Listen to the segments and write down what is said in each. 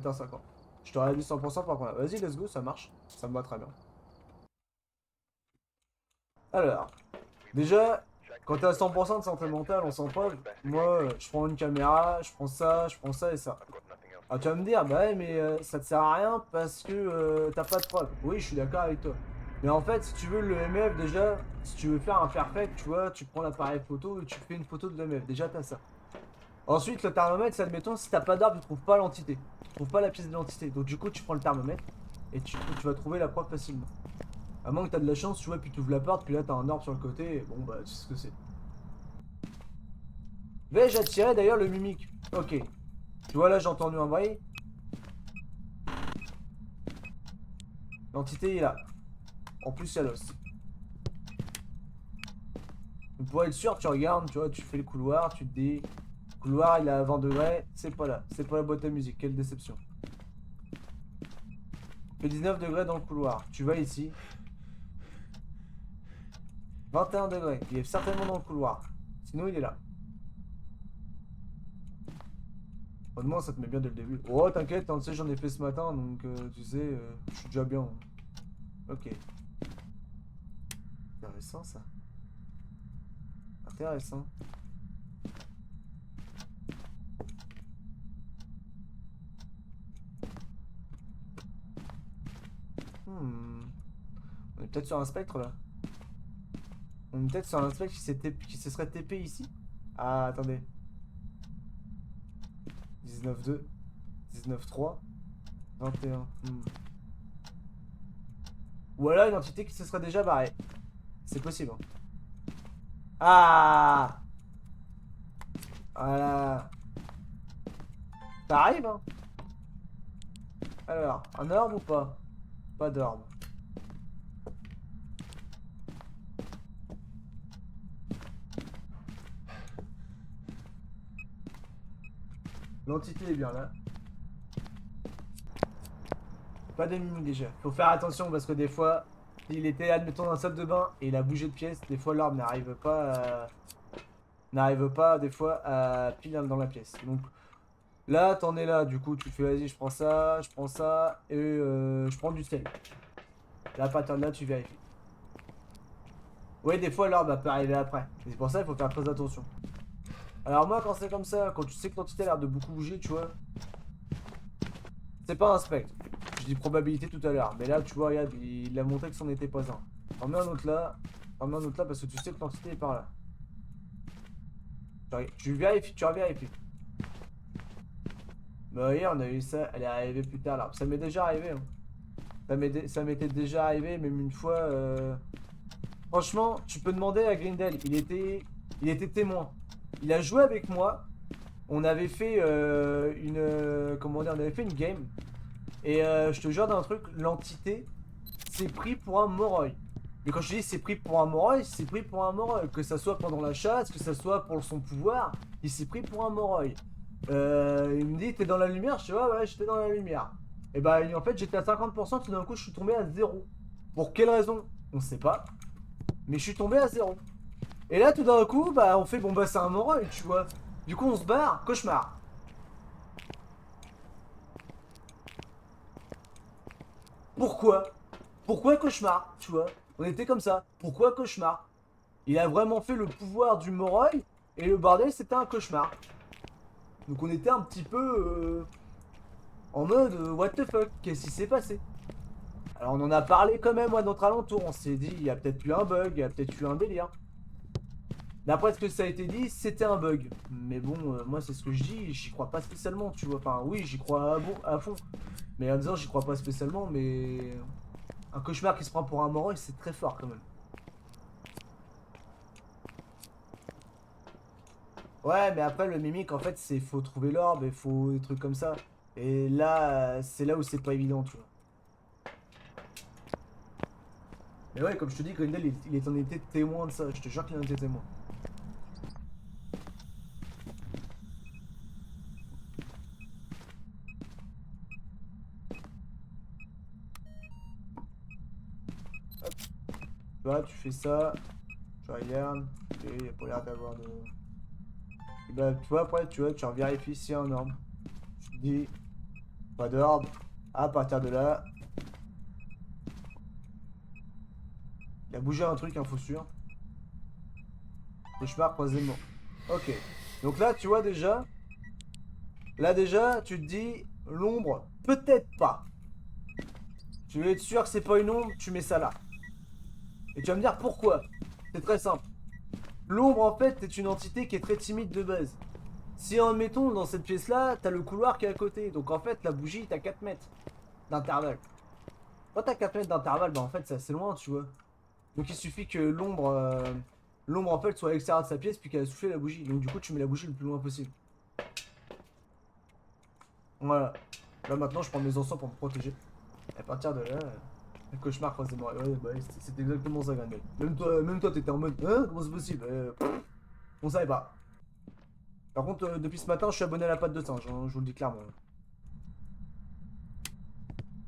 50. Je t'aurais dit 100% par contre. Vas-y, let's go, ça marche. Ça me va très bien. Alors, déjà, quand t'es à 100% de santé mentale, on s'en preuve. Moi, je prends une caméra, je prends ça et ça. Ah, tu vas me dire, bah ouais, mais ça te sert à rien parce que t'as pas de preuves. Oui, je suis d'accord avec toi. Mais en fait, si tu veux le MF, déjà, si tu veux faire un perfect, tu vois, tu prends l'appareil photo et tu fais une photo de l'MF. Déjà, t'as ça. Ensuite, le thermomètre, c'est admettons, si t'as pas d'arbre, tu trouves pas l'entité. Tu trouves pas la pièce d'identité. Donc, du coup, tu prends le thermomètre et tu vas trouver la preuve facilement. À moins que t'as de la chance, tu vois, puis tu ouvres la porte, puis là, t'as un arbre sur le côté. Et bon, bah, tu sais ce que c'est. Vais-je attirer d'ailleurs le mimique? Ok. Tu vois, là, j'ai entendu un bruit. L'entité est là. En plus, il y a l'os. Pour être sûr, tu regardes, tu vois, tu fais le couloir, tu te dis. Couloir, il est à 20 degrés. C'est pas là. C'est pas la boîte à musique. Quelle déception. Il fait 19 degrés dans le couloir. Tu vas ici. 21 degrés. Il est certainement dans le couloir. Sinon, il est là. Honnêtement, ça te met bien dès le début. Oh, t'inquiète, hein, tu sais, j'en ai fait ce matin, donc tu sais, je suis déjà bien. Ok. Intéressant, ça. Intéressant. Hmm. On est peut-être sur un spectre, là. On est peut-être sur un spectre qui se serait TP ici. Ah, attendez. 19-2. 19-3. 21. Ou alors une entité qui se serait déjà barrée. C'est possible. Hein. Ah! Voilà. Ça arrive, hein? Alors, un orbe ou pas? Pas d'orbe. L'entité est bien là. Pas de mimique déjà. Faut faire attention parce que des fois, s'il était, admettons, dans un salle de bain et il a bougé de pièce, des fois l'orbe n'arrive pas, des fois, à pile dans la pièce. Donc là, t'en es là. Du coup, tu fais, vas-y, je prends ça, et je prends du sel. La pattern là, tu vérifies. Oui, des fois, l'orbe peut arriver après. C'est pour ça qu'il faut faire très attention. Alors moi, quand c'est comme ça, quand tu sais que l'entité a l'air de beaucoup bouger, tu vois, c'est pas un spectre. Je dis probabilité tout à l'heure. Mais là, tu vois, regarde, il a montré que c'en était pas un. En mets un autre là. En mets un autre là parce que tu sais que l'entité est par là. Tu vérifies, tu revérifies. Bah hier, on a eu ça. Elle est arrivée plus tard là. Ça m'est déjà arrivé. Hein. Ça m'était déjà arrivé, même une fois. Franchement, tu peux demander à Grindel. Il était témoin. Il a joué avec moi. On avait fait comment dire, on avait fait une game. Et je te jure d'un truc, l'entité s'est pris pour un Moroi. Mais quand je dis c'est pris pour un Moroi, c'est pris pour un Moroi. Que ça soit pendant la chasse, que ça soit pour son pouvoir, il s'est pris pour un Moroi. Il me dit, t'es dans la lumière? Je dis, ouais, j'étais dans la lumière. Et bah, en fait, j'étais à 50%, tout d'un coup, je suis tombé à 0. Pour quelle raison? On sait pas. Mais je suis tombé à 0. Et là, tout d'un coup, bah, on fait, bon, bah, c'est un Moroi, tu vois. Du coup, on se barre, cauchemar. Pourquoi? Pourquoi cauchemar, tu vois? On était comme ça. Pourquoi cauchemar? Il a vraiment fait le pouvoir du Moroi et le bordel c'était un cauchemar. Donc on était un petit peu en mode what the fuck, qu'est-ce qui s'est passé? Alors on en a parlé quand même à notre alentour, on s'est dit il y a peut-être eu un bug, il y a peut-être eu un délire. D'après ce que ça a été dit, c'était un bug. Mais bon, moi c'est ce que je dis, j'y crois pas spécialement, tu vois. Enfin oui, j'y crois à fond. Mais en disant j'y crois pas spécialement, mais un cauchemar qui se prend pour un Moroi, c'est très fort quand même. Ouais, mais après, le mimique, en fait, c'est faut trouver l'orbe et faut des trucs comme ça. Et là, c'est là où c'est pas évident, tu vois. Mais ouais, comme je te dis, Grindel, il en était témoin de ça. Je te jure qu'il en était témoin. Hop. Tu vois, tu fais ça, tu regardes, et il n'y a pas l'air d'avoir de. Et bah, tu vois, après, tu vois, tu vérifies s'il y a un orbe. Tu te dis, Pas d'ordre. À partir de là. Il a bougé un truc, info sûr. Cauchemar, croisement. Ok. Donc là, tu vois déjà. Là déjà, tu te dis. L'ombre, peut-être pas. Tu veux être sûr que c'est pas une ombre, tu mets ça là. Et tu vas me dire pourquoi. C'est très simple. L'ombre, en fait, est une entité qui est très timide de base. Si, admettons, dans cette pièce-là, t'as le couloir qui est à côté. Donc, en fait, la bougie, t'as 4 mètres d'intervalle. Quand t'as 4 mètres d'intervalle, bah, en fait, c'est assez loin, tu vois. Donc, il suffit que l'ombre, en fait, soit à l'extérieur de sa pièce, puis qu'elle a soufflé la bougie. Donc, du coup, tu mets la bougie le plus loin possible. Voilà. Là, maintenant, je prends mes encens pour me protéger. Et à partir de là, le cauchemar croisé moi. Ouais, bah, c'est exactement ça, Granel. Même toi, t'étais en mode, hein, comment c'est possible? On savait pas. Par contre, depuis ce matin, je suis abonné à la pâte de singe, hein, je vous le dis clairement.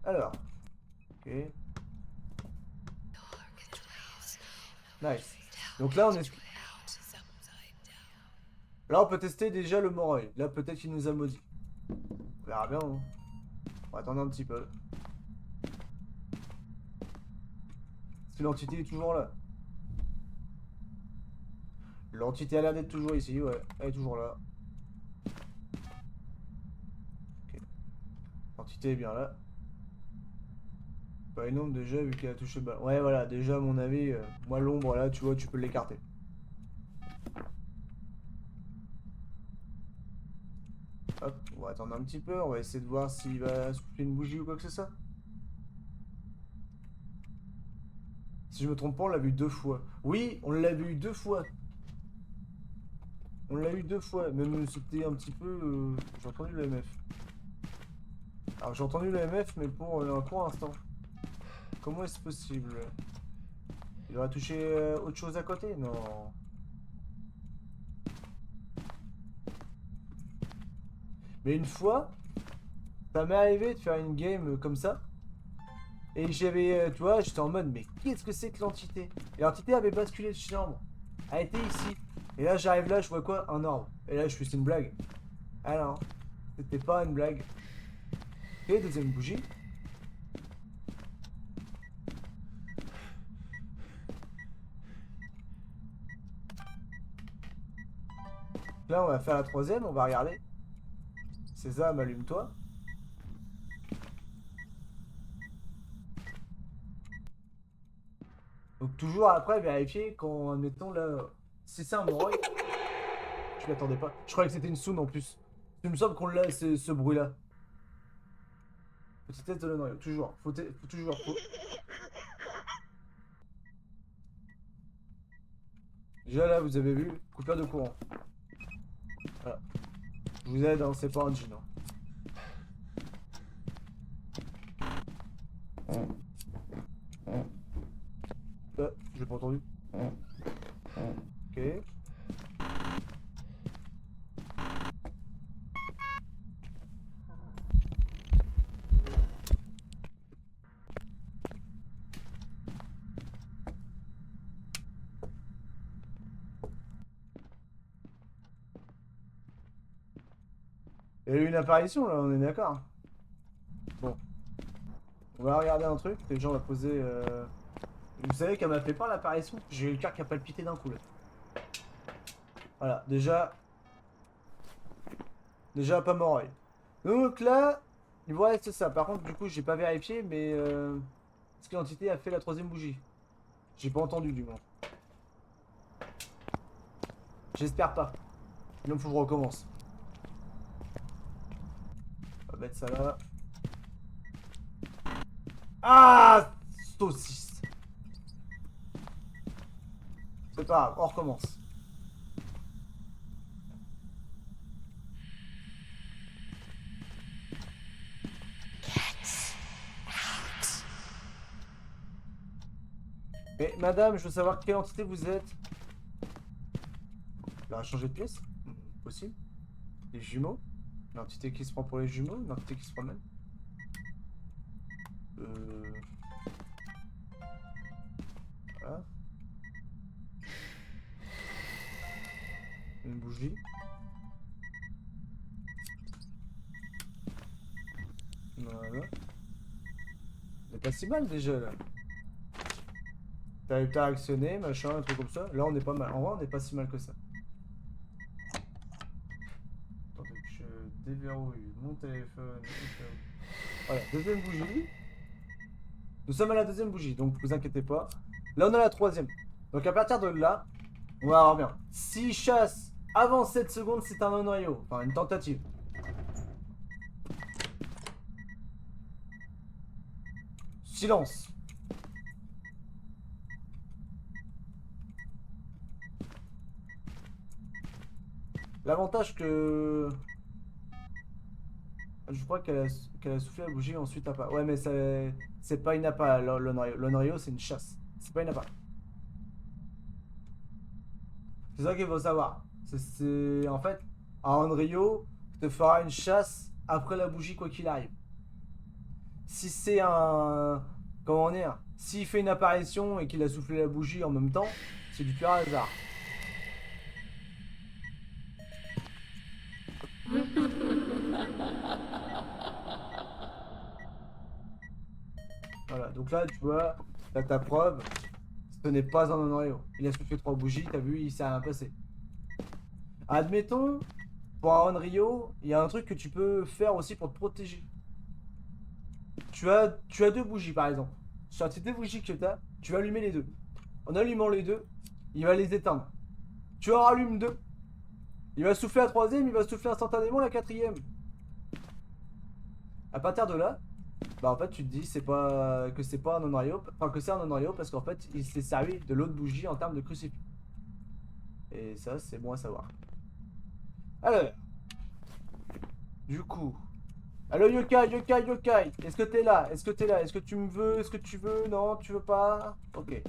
Alors, ok. Nice. Donc là, là, on peut tester déjà le Moreuil. Là, peut-être qu'il nous a maudit. On verra bien. Hein. On va attendre un petit peu. Est-ce que l'entité est toujours là? L'entité a l'air d'être toujours ici, ouais. Elle est toujours là. Ok. L'entité est bien là. Pas une ombre déjà, vu qu'elle a touché le ballon. Ouais, voilà, déjà, à mon avis, moi, l'ombre, là, tu vois, tu peux l'écarter. Hop, on va attendre un petit peu. On va essayer de voir s'il va souffler une bougie ou quoi que ce soit. Si je me trompe pas, on l'a vu 2 fois. Oui, on l'a vu 2 fois. On l'a eu 2 fois. Même c'était un petit peu. J'ai entendu le MF. Alors j'ai entendu le MF, mais pour un court instant. Comment est-ce possible? Il aura touché autre chose à côté? Non. Mais une fois, ça m'est arrivé de faire une game comme ça. Et j'avais, tu vois, j'étais en mode, mais qu'est-ce que c'est que l'entité? Et l'entité avait basculé de chambre. Elle était ici. Et là, j'arrive là, je vois quoi? Un orbe. Et là, je fais, c'est une blague. Ah non, c'était pas une blague. Ok, deuxième bougie. Là, on va faire la troisième, on va regarder. Sésame, allume-toi. Donc toujours après, vérifier quand, admettons, là... Si c'est un Moroi, je m'attendais pas. Je croyais que c'était une Soon en plus. Il me semble qu'on l'a, ce bruit-là. Petite tête de noyau, toujours. Faut toujours... Déjà là, vous avez vu, coupure de courant. Voilà. Je vous aide, hein, c'est pas un jean. J'ai pas entendu. Ok. Il y a eu une apparition là, on est d'accord. Bon, on va regarder un truc. Déjà, on va poser. Vous savez qu'elle m'a fait pas l'apparition? J'ai eu le cœur qui a palpité d'un coup là. Voilà, déjà pas mort. Donc là, il vous reste ça. Par contre, du coup, j'ai pas vérifié, mais est-ce que l'entité a fait la troisième bougie? J'ai pas entendu du moins. J'espère pas. Sinon, faut que je recommence. On va mettre ça là. Ah, saucisse. C'est pas grave, on recommence. Mais madame, je veux savoir quelle entité vous êtes. Il va changer de pièce? Possible. Les jumeaux? L'entité qui se prend pour les jumeaux? L'entité qui se promène? Euh... Voilà. Une bougie. Voilà. C'est pas si mal déjà là. T'as actionné, machin, un truc comme ça. Là on est pas mal. En vrai on est pas si mal que ça. Attendez que je déverrouille mon téléphone. Voilà, deuxième bougie. Nous sommes à la deuxième bougie, donc vous inquiétez pas. Là on a la troisième. Donc à partir de là, on va voir bien. S'il chasse avant 7 secondes, c'est un non-noyau. Enfin une tentative. Silence. L'avantage que... Je crois qu'elle a soufflé la bougie, ensuite appât. Ouais, mais c'est pas une appât, le noyau. Le noyau, c'est une chasse. C'est pas une appât. C'est ça qu'il faut savoir. En fait, un Onryo te fera une chasse après la bougie, quoi qu'il arrive. Si c'est un... Comment dire? S'il fait une apparition et qu'il a soufflé la bougie en même temps, c'est du pur hasard. Voilà, donc là, tu vois, t'as ta preuve. Ce n'est pas un Onryo. Il a soufflé 3 bougies, t'as vu, il s'est rien passé. Admettons, pour un Onryo, il y a un truc que tu peux faire aussi pour te protéger. Tu as 2 bougies par exemple. Sur ces 2 bougies que tu as, tu vas allumer les 2. En allumant les 2, il va les éteindre. Tu en rallumes 2. Il va souffler la 3e, il va souffler instantanément la 4e. À partir de là, bah en fait tu te dis c'est pas que c'est pas un Onryo, enfin que c'est un Onryo parce qu'en fait il s'est servi de l'autre bougie en termes de crucifix. Et ça c'est bon à savoir. Alors, du coup, allo yokai, yokai, yokai. Est-ce que t'es là? Est-ce que t'es là? Est-ce que tu me veux? Est-ce que tu veux? Non, tu veux pas? Ok.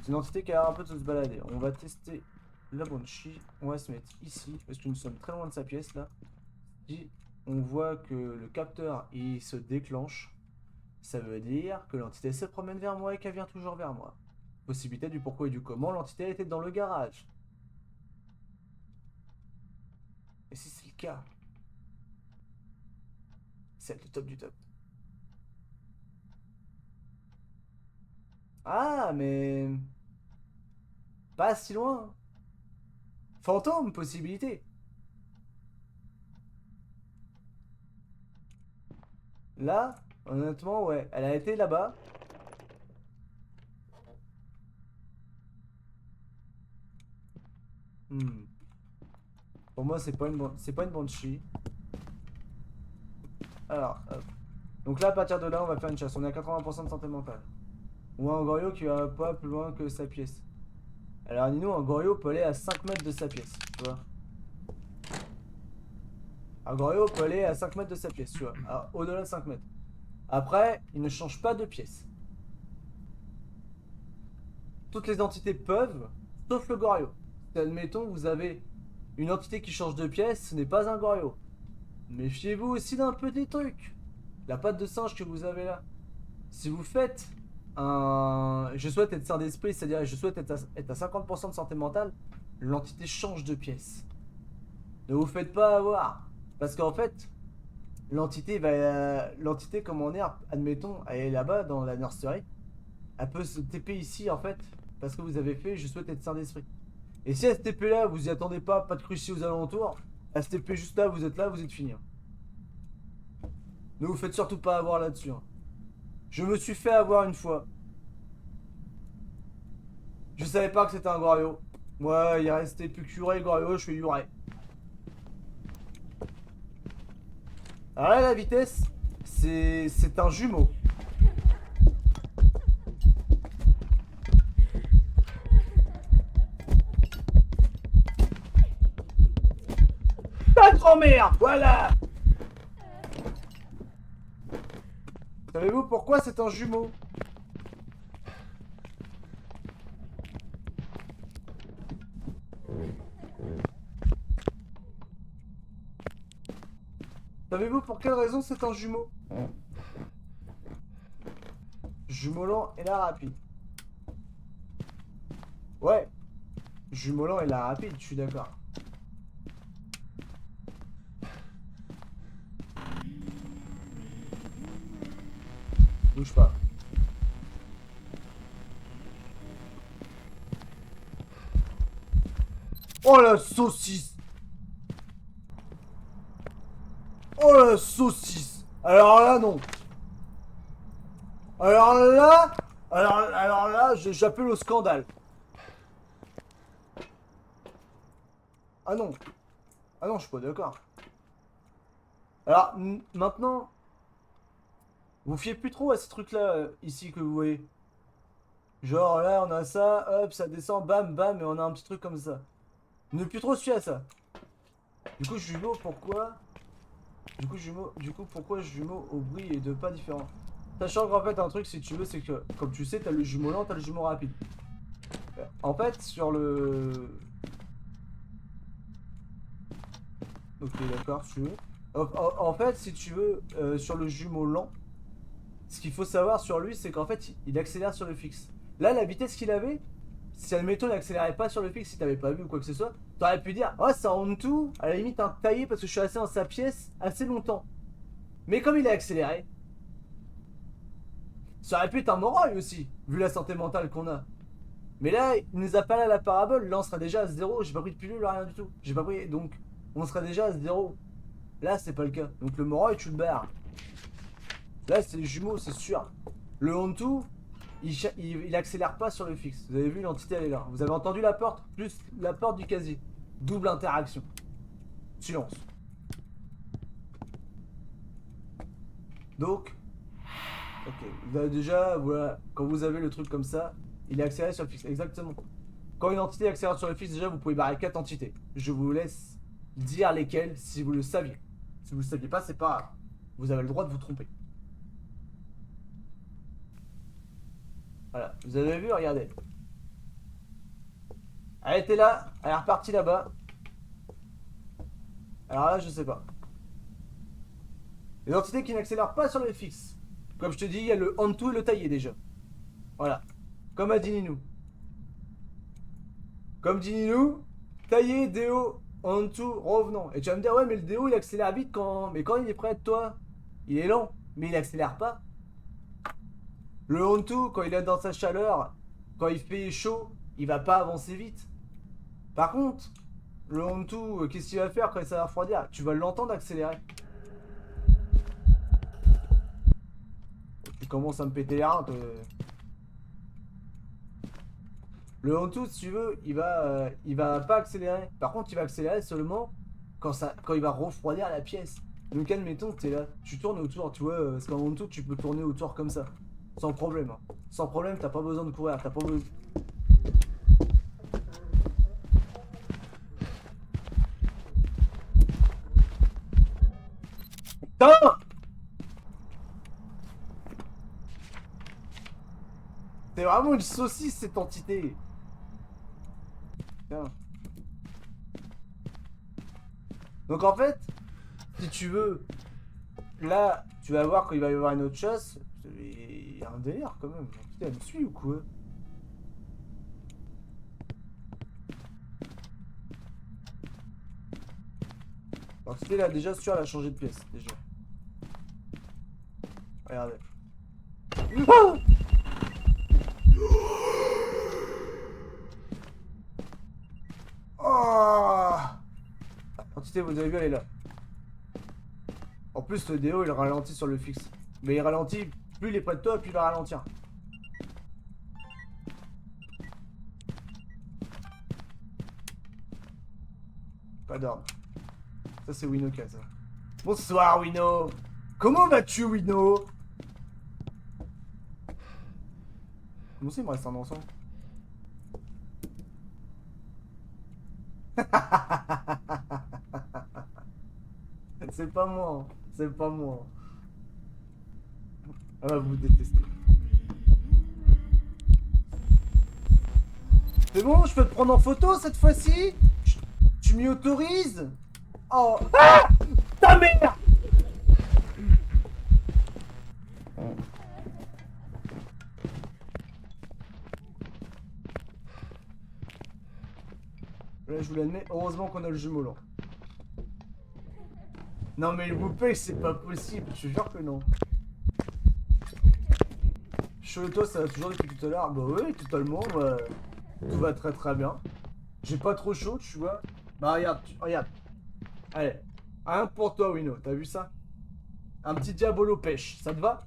C'est une entité qui a l'air un peu de se balader. On va tester la Banshee. On va se mettre ici, parce que nous sommes très loin de sa pièce là. Si on voit que le capteur il se déclenche, ça veut dire que l'entité se promène vers moi et qu'elle vient toujours vers moi. Possibilité du pourquoi et du comment, l'entité était dans le garage. Et si c'est le cas, c'est le top du top. Ah, mais... Pas si loin. Fantôme, possibilité. Là, honnêtement, ouais. Elle a été là-bas. Pour moi, c'est pas une Banshee. Alors, hop. Donc là, à partir de là, on va faire une chasse. On est à 80% de santé mentale. Ou un Goryo qui va pas plus loin que sa pièce. Alors, Nino, un Goryo peut aller à 5 mètres de sa pièce, tu vois. Un Goryo peut aller à 5 mètres de sa pièce, tu vois. Au-delà de 5 mètres. Après, il ne change pas de pièce. Toutes les entités peuvent, sauf le Goryo. Admettons, vous avez une entité qui change de pièce, ce n'est pas un Goryo. Méfiez-vous aussi d'un petit truc. La patte de singe que vous avez là. Si vous faites un... Je souhaite être sain d'esprit, c'est-à-dire je souhaite être à 50% de santé mentale, l'entité change de pièce. Ne vous faites pas avoir. Parce qu'en fait, l'entité va... L'entité, comment dire, admettons, elle est là-bas dans la nursery. Elle peut se TP ici, en fait, parce que vous avez fait je souhaite être sain d'esprit. Et si elle se TP là, vous y attendez pas de crucier aux alentours, elle se TP juste là, vous êtes fini. Ne vous faites surtout pas avoir là-dessus. Je me suis fait avoir une fois. Je savais pas que c'était un Goryo. Moi, il restait plus curé, Goryo, je suis Yuré. Alors là, la vitesse, c'est un jumeau. Ta grand-mère, voilà. Savez-vous pourquoi c'est un jumeau? Savez-vous pour quelle raison c'est un jumeau? Jumeau lent et la rapide. Ouais. Jumeau lent et la rapide, je suis d'accord. Bouge pas. Oh la saucisse! Oh la saucisse! Alors là, non! Alors là, j'appelle au scandale. Ah non. Ah non, je suis pas d'accord. Alors, maintenant, vous fiez plus trop à ces trucs-là, ici, que vous voyez. Genre, là, on a ça, hop, ça descend, bam, bam, et on a un petit truc comme ça. Ne plus trop se fier à ça. Du coup, jumeaux, pourquoi? Du coup, pourquoi jumeaux au bruit et de pas différents? Sachant qu'en fait, un truc, si tu veux, c'est que, comme tu sais, t'as le jumeau lent, t'as le jumeau rapide. En fait, sur le... Ok, d'accord, si tu veux. En fait, si tu veux, sur le jumeau lent, ce qu'il faut savoir sur lui, c'est qu'en fait, il accélère sur le fixe. Là, la vitesse qu'il avait, si admettons, il accélérait pas sur le fixe, si t'avais pas vu ou quoi que ce soit, t'aurais pu dire, oh, ça en tout, à la limite, un taillé parce que je suis resté dans sa pièce assez longtemps. Mais comme il a accéléré, ça aurait pu être un Moroi aussi, vu la santé mentale qu'on a. Mais là, il nous a pas là la parabole, là on sera déjà à 0, j'ai pas pris de pilule, rien du tout. J'ai pas pris, donc on sera déjà à 0. Là, c'est pas le cas. Donc le Moroi, tu le barres. Là, c'est les jumeaux, c'est sûr. Le Hontu, il accélère pas sur le fixe. Vous avez vu, l'entité, elle est là. Vous avez entendu la porte, plus la porte du casier. Double interaction. Silence. Donc, ok. Vous avez déjà, voilà, quand vous avez le truc comme ça, il est accéléré sur le fixe. Exactement. Quand une entité accélère sur le fixe, déjà, vous pouvez barrer 4 entités. Je vous laisse dire lesquelles si vous le saviez. Si vous le saviez pas, c'est pas grave. Vous avez le droit de vous tromper. Voilà, vous avez vu, regardez. Elle était là, elle est repartie là-bas. Alors là, je sais pas. Les entités qui n'accélèrent pas sur le fixe. Comme je te dis, il y a le Hantu et le taillé déjà. Voilà. Comme a dit Ninou. Comme dit Ninou, taillé, déo, Hantu, revenant. Et tu vas me dire, ouais, mais le déo il accélère vite quand. Mais quand il est près de toi, il est lent, mais il accélère pas. Le Hantu, quand il est dans sa chaleur, quand il fait chaud, il va pas avancer vite. Par contre, le Hantu, qu'est-ce qu'il va faire quand ça va refroidir? Tu vas l'entendre accélérer. Tu commences à me péter les reins. Le Hantu, si tu veux, il va pas accélérer. Par contre, il va accélérer seulement quand il va refroidir la pièce. Donc, admettons que t'es là, tu tournes autour, tu vois, parce qu'en Hantu, tu peux tourner autour comme ça. Sans problème. Hein. Sans problème, t'as pas besoin de courir, t'as pas besoin. Putain! C'est vraiment une saucisse cette entité. Tiens. Donc en fait, si tu veux, là, tu vas voir quand il va y avoir une autre chasse. Il y a un délire quand même. Putain, elle me suit ou quoi? Alors c'était là déjà sûr, elle a changé de pièce déjà. Regardez. Ah! Oh! Entité, vous avez vu, elle est là. En plus, le déo il ralentit sur le fixe. Mais il ralentit, plus il est près de toi, plus il va ralentir. Pas d'ordre. Ça, c'est Winoka, ça. Bonsoir, Wino. Comment vas-tu, Wino? Comment ça, il me reste un ensemble? C'est pas moi. C'est pas moi. Elle va vous détester. C'est bon, je peux te prendre en photo cette fois-ci? Tu m'y autorises? Oh. Ah! Ta mère! Là, je vous l'admets. Heureusement qu'on a le jumeau là. Non, mais le poupée, c'est pas possible. Je te jure que non. chaud et toi, ça va toujours depuis tout à l'heure? Bah oui, totalement, bah, tout va très très bien. J'ai pas trop chaud, tu vois. Bah regarde, regarde. Allez, un pour toi, Wino, t'as vu ça? Un petit diabolo pêche, ça te va?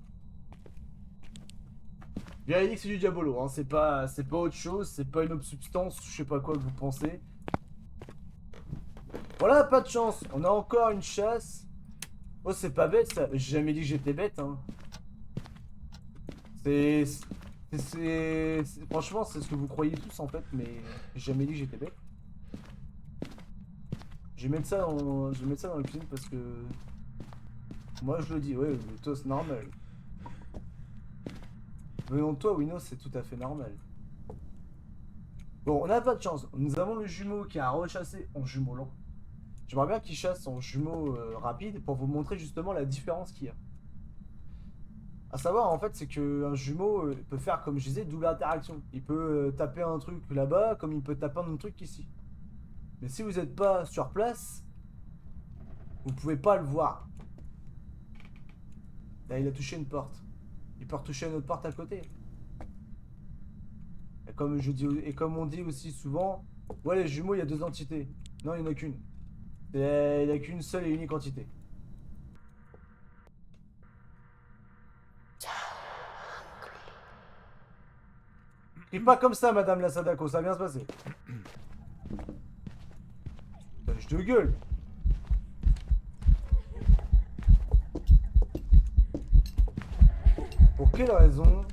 Véridique, c'est du diabolo, hein. C'est pas autre chose, c'est pas une autre substance, je sais pas quoi que vous pensez. Voilà, pas de chance, on a encore une chasse. Oh, c'est pas bête ça, j'ai jamais dit que j'étais bête, hein. C'est... Franchement, c'est ce que vous croyez tous en fait, mais j'ai jamais dit que j'étais bête. Je vais mettre ça dans le film parce que... Moi je le dis, ouais, toi c'est normal. Venons de toi, Wino, c'est tout à fait normal. Bon, on n'a pas de chance. Nous avons le jumeau qui a rechassé en jumeau lent. J'aimerais bien qu'il chasse en jumeau rapide pour vous montrer justement la différence qu'il y a. À savoir, en fait, c'est qu'un jumeau peut faire, comme je disais, double interaction. Il peut taper un truc là-bas, comme il peut taper un autre truc ici. Mais si vous n'êtes pas sur place, vous pouvez pas le voir. Là, il a touché une porte. Il peut retoucher une autre porte à côté. Et comme on dit aussi souvent, ouais, les jumeaux, il y a deux entités. Non, il n'y en a qu'une. Il n'y a qu'une seule et unique entité. Crie pas comme ça, Madame la Sadako, ça va bien se passer. Je te gueule. Pour quelle raison?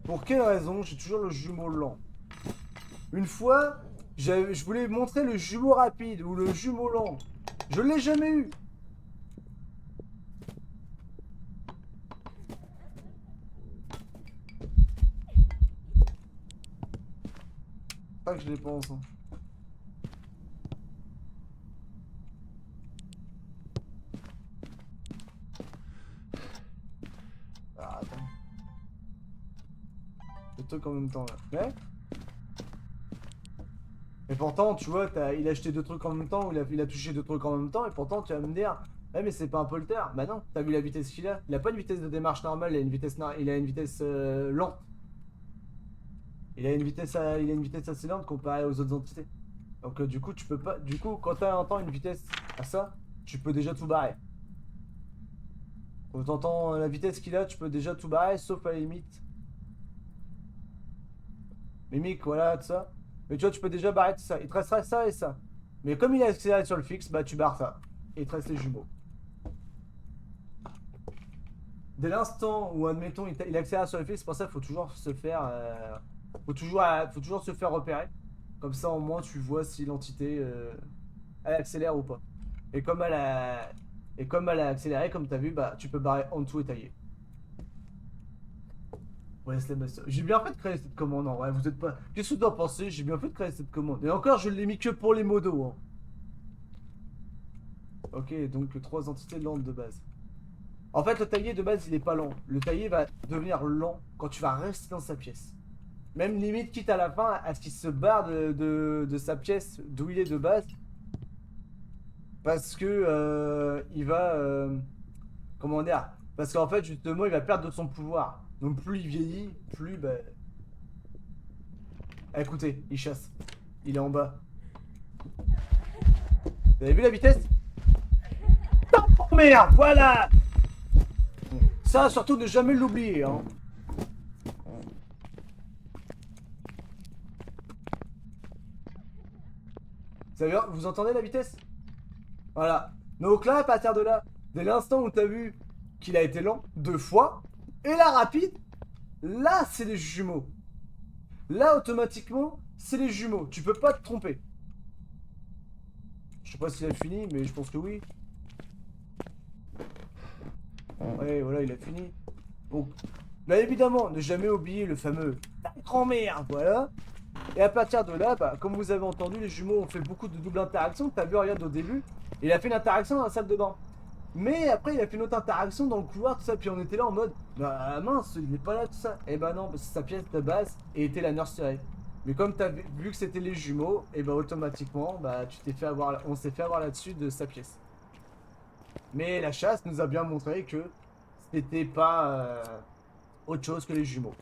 Pour quelle raison j'ai toujours le jumeau lent? Une fois, je voulais montrer le jumeau rapide ou le jumeau lent. Je l'ai jamais eu. Pas que je les pense. Hein. Ah, attends. Le truc en même temps là. Mais pourtant, tu vois, il a acheté deux trucs en même temps, ou il a touché deux trucs en même temps, et pourtant tu vas me dire, ouais, mais c'est pas un polter. Bah non, t'as vu la vitesse qu'il a? Il a pas une vitesse de démarche normale, il a une vitesse, lente. Il a une vitesse, il a une vitesse assez lente comparée aux autres entités. Donc du coup, tu peux pas. Du coup, quand t'as un temps une vitesse à ça, tu peux déjà tout barrer. Quand t'entends la vitesse qu'il a, tu peux déjà tout barrer, sauf à la limite. Mimique, voilà, tout ça. Mais tu vois, tu peux déjà barrer tout ça. Il te restera ça et ça. Mais comme il a accéléré sur le fixe, bah tu barres ça. Et il te reste les jumeaux. Dès l'instant où, admettons, il accélère sur le fixe, c'est pour ça qu'il faut toujours se faire. Faut toujours se faire repérer. Comme ça, au moins, tu vois si l'entité elle accélère ou pas. Et comme elle a accéléré, comme tu as vu, bah tu peux barrer en dessous et tailler. Ouais, j'ai bien fait de créer cette commande, en vrai, vous êtes pas... Qu'est-ce que tu dois penser? J'ai bien fait de créer cette commande. Et encore, je l'ai mis que pour les modos, hein. Ok, donc 3 entités lentes de base. En fait, le taillé de base, il est pas lent. Le taillé va devenir lent quand tu vas rester dans sa pièce. Même limite, quitte à la fin, à ce qu'il se barre de sa pièce d'où il est de base. Parce que il va... comment dire? Parce qu'en fait, justement, il va perdre de son pouvoir. Donc plus il vieillit, plus... Bah... Écoutez, il chasse. Il est en bas. Vous avez vu la vitesse? Oh merde, voilà! Ça, surtout ne jamais l'oublier, hein. Vous entendez la vitesse? Voilà. Donc là, à partir de là, dès l'instant où t'as vu qu'il a été lent 2 fois, et là rapide, là c'est les jumeaux. Là automatiquement, c'est les jumeaux. Tu peux pas te tromper. Je sais pas s'il a fini, mais je pense que oui. Ouais, voilà, il a fini. Donc, là évidemment, ne jamais oublier le fameux grand-mère, voilà. Et à partir de là, bah, comme vous avez entendu, les jumeaux ont fait beaucoup de double interaction. T'as vu, regarde au début, il a fait une interaction dans la salle de bain. Mais après, il a fait une autre interaction dans le couloir, tout ça. Puis on était là en mode, bah mince, il n'est pas là, tout ça. Et bah non, parce que sa pièce de base était la nursery. Mais comme t'as vu que c'était les jumeaux, et bah automatiquement, bah tu t'es fait avoir, on s'est fait avoir là-dessus de sa pièce. Mais la chasse nous a bien montré que c'était pas autre chose que les jumeaux.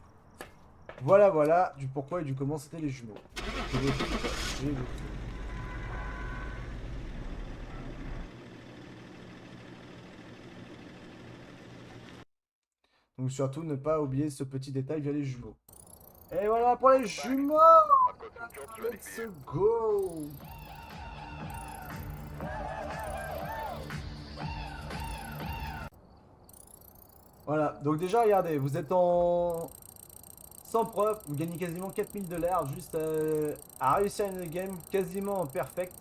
Voilà, voilà, du pourquoi et du comment c'était les jumeaux. Je vais- je vais- Donc surtout ne pas oublier ce petit détail via les jumeaux. Et voilà pour les jumeaux. Let's go. Voilà, donc déjà regardez, vous êtes en... Sans preuve, vous gagnez quasiment 4000 $ juste à réussir une game quasiment en perfect.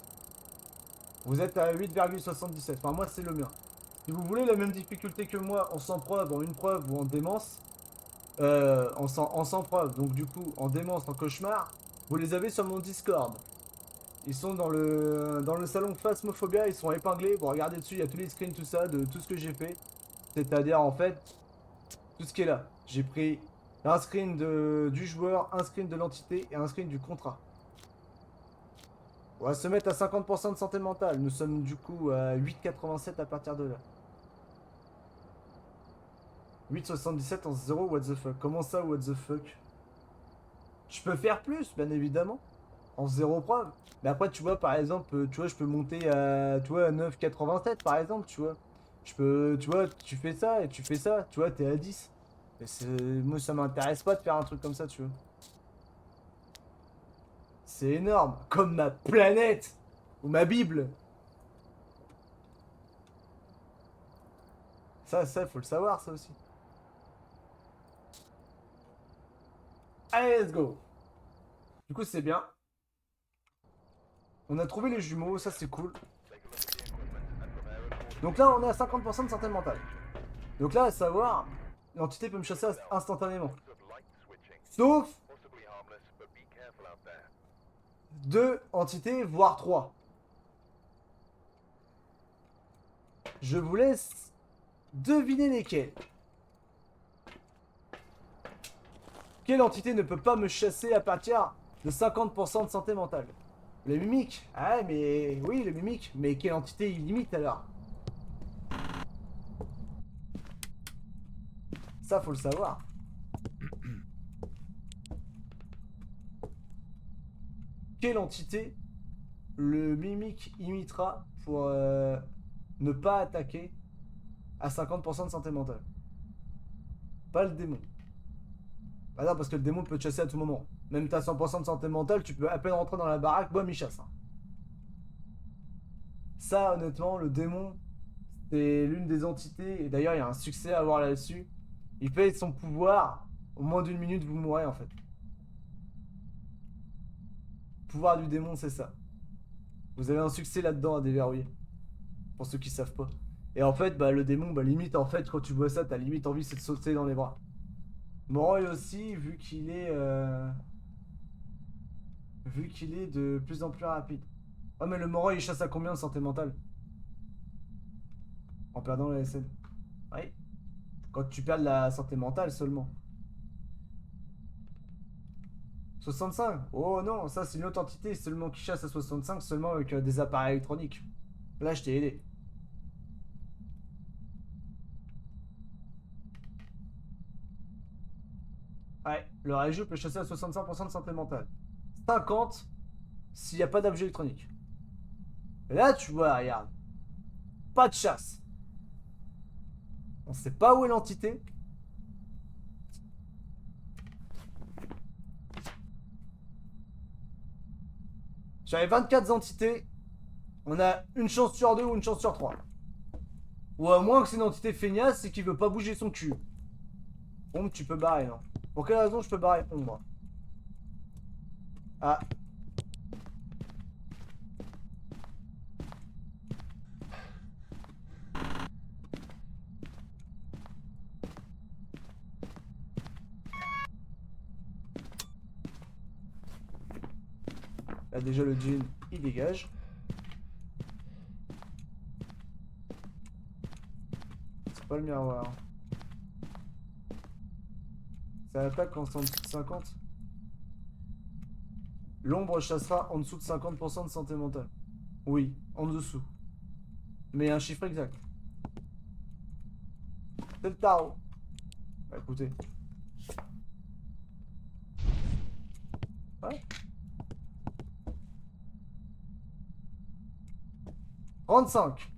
Vous êtes à 8,77. Enfin moi c'est le mien. Si vous voulez la même difficulté que moi en sans preuve, en une preuve ou en démence, en sans preuve, donc du coup en démence, en cauchemar, vous les avez sur mon Discord. Ils sont dans le salon Phasmophobia, ils sont épinglés. Vous regardez dessus, il y a tous les screens, tout ça, de tout ce que j'ai fait. C'est-à-dire en fait, tout ce qui est là. J'ai pris un screen du joueur, un screen de l'entité et un screen du contrat. On va se mettre à 50% de santé mentale. Nous sommes du coup à 8,87 à partir de là. 8,77 en 0, what the fuck. Comment ça, what the fuck? Je peux faire plus, bien évidemment. En 0 preuve. Mais après, tu vois, par exemple, tu vois, je peux monter à, tu vois, à 9,87 par exemple, tu vois. Je peux, tu vois, tu fais ça et tu fais ça, tu vois, t'es à 10. Mais moi, ça m'intéresse pas de faire un truc comme ça, tu vois. C'est énorme. Comme ma planète. Ou ma Bible. Ça, faut le savoir, ça aussi. Allez, let's go. Du coup, c'est bien. On a trouvé les jumeaux, ça c'est cool. Donc là, on est à 50% de santé mentale. Donc là, à savoir, l'entité peut me chasser instantanément. Sauf 2 entités, voire 3. Je vous laisse deviner lesquelles. Quelle entité ne peut pas me chasser à partir de 50% de santé mentale? Le mimique. Ah mais oui, le mimique. Mais quelle entité il limite alors? Ça, faut le savoir. Quelle entité le mimique imitera pour ne pas attaquer à 50% de santé mentale? Pas le démon. Bah non, parce que le démon peut te chasser à tout moment. Même t'as 100% de santé mentale, tu peux à peine rentrer dans la baraque, boum, il chasse. Hein. Ça, honnêtement, le démon, c'est l'une des entités, et d'ailleurs, il y a un succès à avoir là-dessus. Il fait son pouvoir, au moins d'une minute, vous mourrez en fait. Le pouvoir du démon, c'est ça. Vous avez un succès là-dedans à déverrouiller. Pour ceux qui savent pas. Et en fait, bah, le démon, bah, limite, en fait, quand tu vois ça, t'as limite envie, c'est de sauter dans les bras. Moroi aussi, vu qu'il est de plus en plus rapide. Oh, mais le Moroi, il chasse à combien de santé mentale? En perdant la SN. Oui. Quand tu perds de la santé mentale seulement. 65. Oh non, ça c'est une autre entité seulement qui chasse à 65, seulement avec des appareils électroniques. Là, je t'ai aidé. Ouais, le Raiju peut chasser à 65% de santé mentale. 50 s'il n'y a pas d'objet électronique. Et là, tu vois, regarde. Pas de chasse. On sait pas où est l'entité. Sur les 24 entités, on a une chance sur 2 ou une chance sur 3. Ou à moins que c'est une entité feignasse et qu'il veut pas bouger son cul. Ombre, tu peux barrer, non? Pour quelle raison je peux barrer Ombre? Ah. Là, déjà, le djinn, il dégage. C'est pas le miroir. Ça attaque quand c'est en dessous de 50. L'ombre chassera en dessous de 50% de santé mentale. Oui, en dessous. Mais un chiffre exact. C'est le tarot. Bah écoutez. Ouais. 35.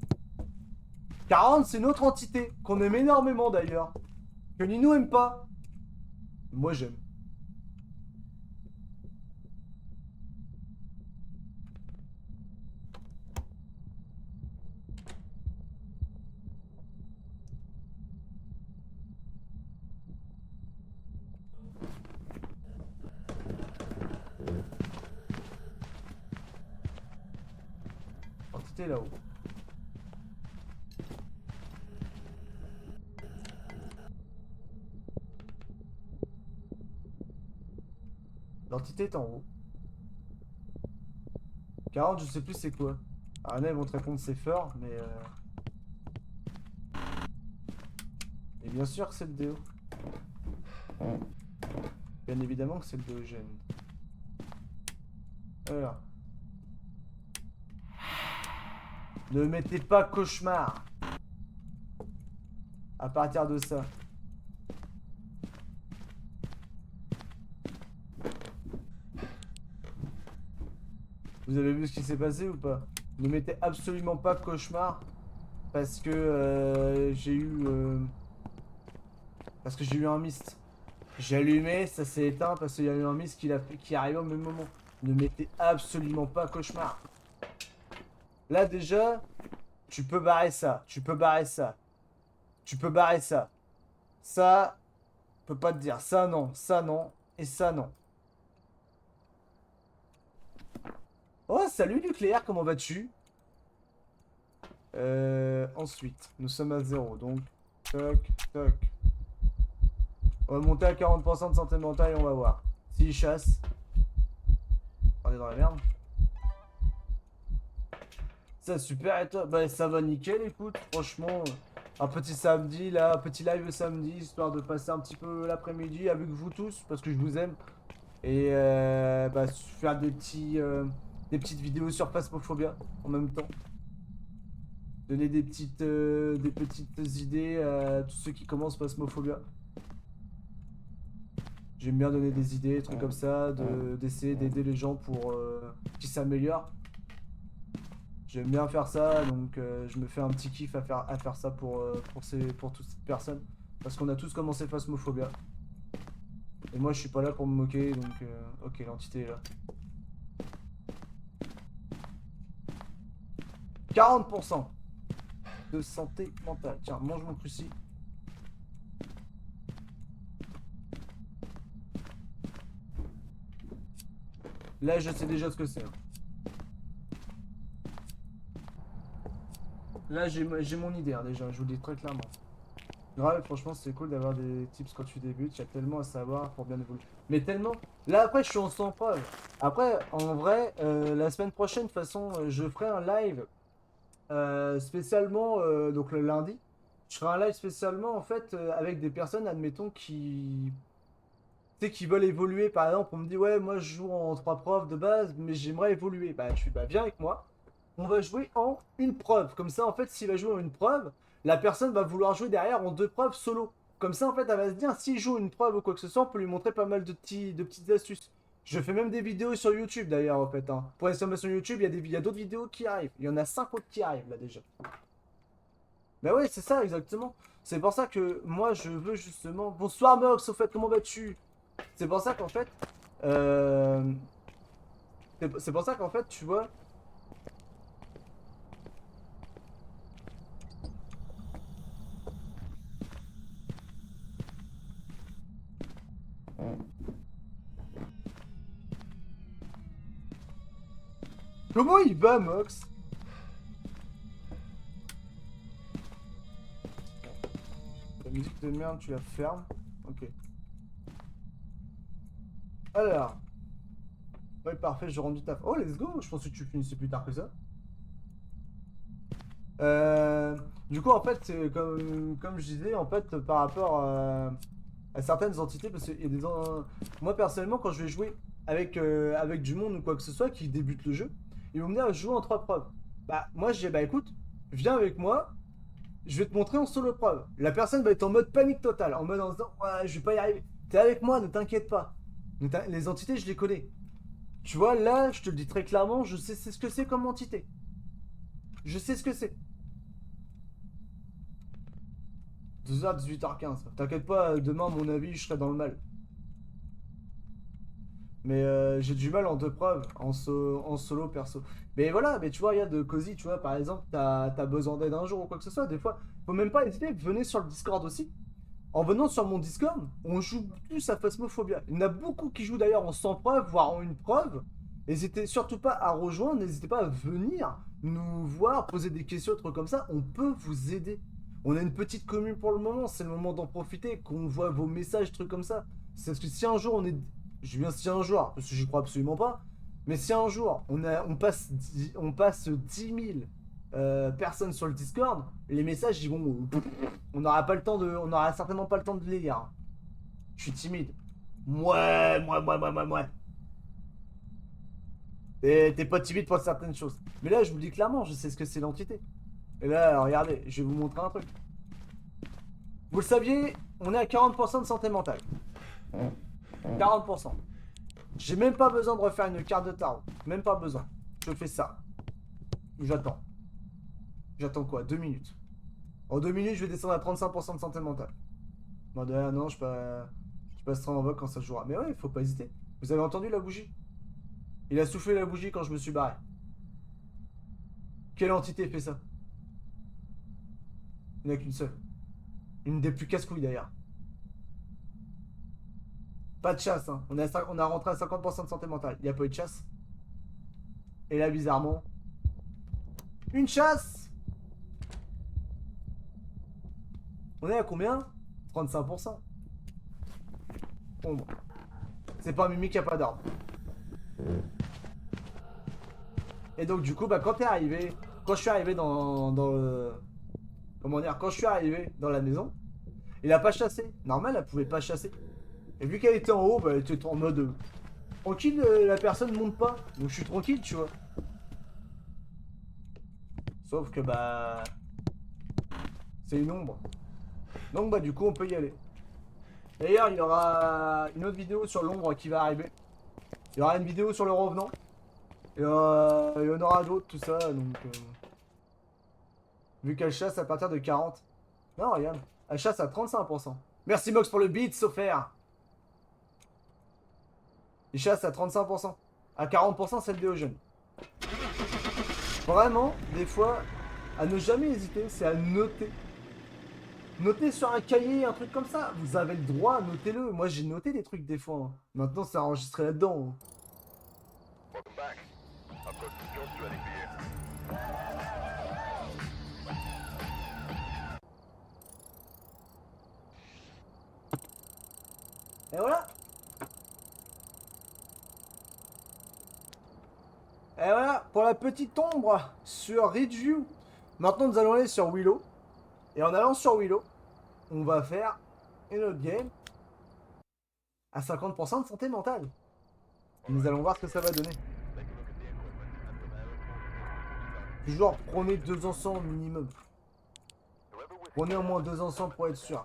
40, c'est une autre entité, qu'on aime énormément d'ailleurs. Que Nino aime pas. Moi j'aime. Entité là-haut. L'entité est en haut. 40, je sais plus c'est quoi. Alors là, ils vont te répondre c'est fort, mais Et bien sûr que c'est le déo. Bien évidemment que c'est le déogène. Alors. Ne mettez pas cauchemar. À partir de ça. Vous avez vu ce qui s'est passé ou pas? Ne mettez absolument pas cauchemar. Parce que j'ai eu... Parce que j'ai eu un mist. J'ai allumé, ça s'est éteint parce qu'il y a eu un mist qui est arrivé au même moment. Ne mettez absolument pas cauchemar. Là déjà, tu peux barrer ça. Tu peux barrer ça. Tu peux barrer ça. Ça, je peux pas te dire. Ça non, et ça non. Oh, salut nucléaire, comment vas-tu? Ensuite, nous sommes à 0, donc toc, toc. On va monter à 40% de santé mentale et on va voir. S'il chasse. On est dans la merde. Ça, super, et toi? Bah, ça va nickel, écoute, franchement. Un petit samedi, là, un petit live samedi, histoire de passer un petit peu l'après-midi avec vous tous, parce que je vous aime. Et bah, faire des petites vidéos sur Phasmophobia en même temps. Donner des petites idées à tous ceux qui commencent Phasmophobia. J'aime bien donner des idées, des trucs comme ça, d'essayer d'aider les gens pour qu'ils s'améliorent. J'aime bien faire ça, donc je me fais un petit kiff à faire ça pour toutes ces personnes. Parce qu'on a tous commencé Phasmophobia. Et moi je suis pas là pour me moquer, donc ok, l'entité est là. 40% de santé mentale. Tiens, mange mon cruci. Là, je sais déjà ce que c'est. Là, j'ai mon idée hein, déjà, je vous le dis très clairement. Grave, franchement, c'est cool d'avoir des tips quand tu débutes. Il y a tellement à savoir pour bien évoluer. Mais tellement. Là, après, je suis en sans preuve. Après, en vrai, la semaine prochaine, de toute façon, je ferai un live spécialement, donc le lundi. Je ferai un live spécialement, en fait, avec des personnes, admettons, qui. Tu sais, qui veulent évoluer. Par exemple, on me dit, ouais, moi, je joue en 3 preuves de base, mais j'aimerais évoluer. Bah, je suis, bah, viens avec moi. On va jouer en une preuve. Comme ça, en fait, s'il va jouer en une preuve, la personne va vouloir jouer derrière en 2 preuves solo. Comme ça, en fait, elle va se dire, s'il joue une preuve ou quoi que ce soit, on peut lui montrer pas mal de petites astuces. Je fais même des vidéos sur YouTube d'ailleurs, en fait. Hein. Pour les sur YouTube, il y a d'autres vidéos qui arrivent. Il y en a 5 autres qui arrivent là déjà. Bah ouais, c'est ça, exactement. C'est pour ça que moi, je veux justement... Bonsoir Mox, au fait, comment vas-tu? C'est pour ça qu'en fait... C'est pour ça qu'en fait, tu vois... Comment il va, Mox? La musique de merde, tu la fermes. Ok. Alors. Ouais, parfait, je rends du taf. Oh, let's go! Je pense que tu finissais plus tard que ça. Du coup, en fait, comme je disais, en fait, par rapport à certaines entités, parce qu'il y a moi, personnellement, quand je vais jouer avec du monde ou quoi que ce soit qui débute le jeu, ils vont me dire, je joue en 3 preuves. Bah, moi, je dis, bah écoute, viens avec moi, je vais te montrer en solo preuve. La personne va être en mode panique totale, en mode en se disant ouais, je vais pas y arriver. T'es avec moi, ne t'inquiète pas. Les entités, je les connais. Tu vois, là, je te le dis très clairement, je sais ce que c'est comme entité. Je sais ce que c'est. 12h, 18h15. T'inquiète pas, demain, à mon avis, je serai dans le mal. Mais j'ai du mal en deux preuves, en solo perso. Mais voilà, mais tu vois, il y a de Cozy, tu vois, par exemple, t'as besoin d'aide un jour ou quoi que ce soit, des fois, faut même pas hésiter, venez sur le Discord aussi. En venant sur mon Discord, on joue plus à Phasmophobia. Il y en a beaucoup qui jouent d'ailleurs en sans preuve, voire en une preuve. N'hésitez surtout pas à rejoindre, n'hésitez pas à venir nous voir, poser des questions, trucs comme ça, on peut vous aider. On a une petite commune pour le moment, c'est le moment d'en profiter, qu'on voit vos messages, trucs comme ça. C'est parce que si un jour on est... Je dis bien si un jour, parce que j'y crois absolument pas, mais si un jour on passe 10 000 personnes sur le Discord, les messages ils vont... On n'aura pas le temps de... On n'aura certainement pas le temps de les lire. Je suis timide. Ouais. T'es pas timide pour certaines choses. Mais là, je vous le dis clairement, je sais ce que c'est l'entité. Et là, regardez, je vais vous montrer un truc. Vous le saviez, on est à 40% de santé mentale. 40%. J'ai même pas besoin de refaire une carte de tarot. Même pas besoin. Je fais ça. J'attends. J'attends quoi? 2 minutes. En 2 minutes, je vais descendre à 35% de santé mentale. Bon, non, je passerai en vogue quand ça jouera. Mais ouais, faut pas hésiter. Vous avez entendu la bougie? Il a soufflé la bougie quand je me suis barré. Quelle entité fait ça? Il n'y en a qu'une seule. Une des plus casse-couilles d'ailleurs. Pas de chasse, hein. On a rentré à 50% de santé mentale. Il n'y a pas eu de chasse. Et là, bizarrement, une chasse. On est à combien? 35%. Ombre. C'est pas un mimique qui a pas d'arbre. Et donc du coup, bah quand je suis arrivé dans le... Comment dire? Quand je suis arrivé dans la maison, il a pas chassé. Normal, elle pouvait pas chasser. Et vu qu'elle était en haut, bah elle était en mode... tranquille, la personne monte pas. Donc je suis tranquille, tu vois. Sauf que bah... c'est une ombre. Donc bah du coup, on peut y aller. D'ailleurs, il y aura une autre vidéo sur l'ombre qui va arriver. Il y aura une vidéo sur le revenant. Et il y en aura d'autres, tout ça, donc... Vu qu'elle chasse à partir de 40. Non, regarde. Elle chasse à 35%. Merci Mox pour le beat, offert. Il chasse à 35%. À 40%, c'est le Déogène. Vraiment, des fois, à ne jamais hésiter, c'est à noter. Notez sur un cahier, un truc comme ça. Vous avez le droit, notez-le. Moi, j'ai noté des trucs des fois. Hein. Maintenant, c'est enregistré là-dedans. Hein. Et voilà. Et voilà, pour la petite ombre sur Ridgeview. Maintenant, nous allons aller sur Willow. Et en allant sur Willow, on va faire une autre game à 50% de santé mentale. Nous allons voir ce que ça va donner. Toujours prenez 2 ensemble minimum. Prenez au moins 2 ensemble pour être sûr.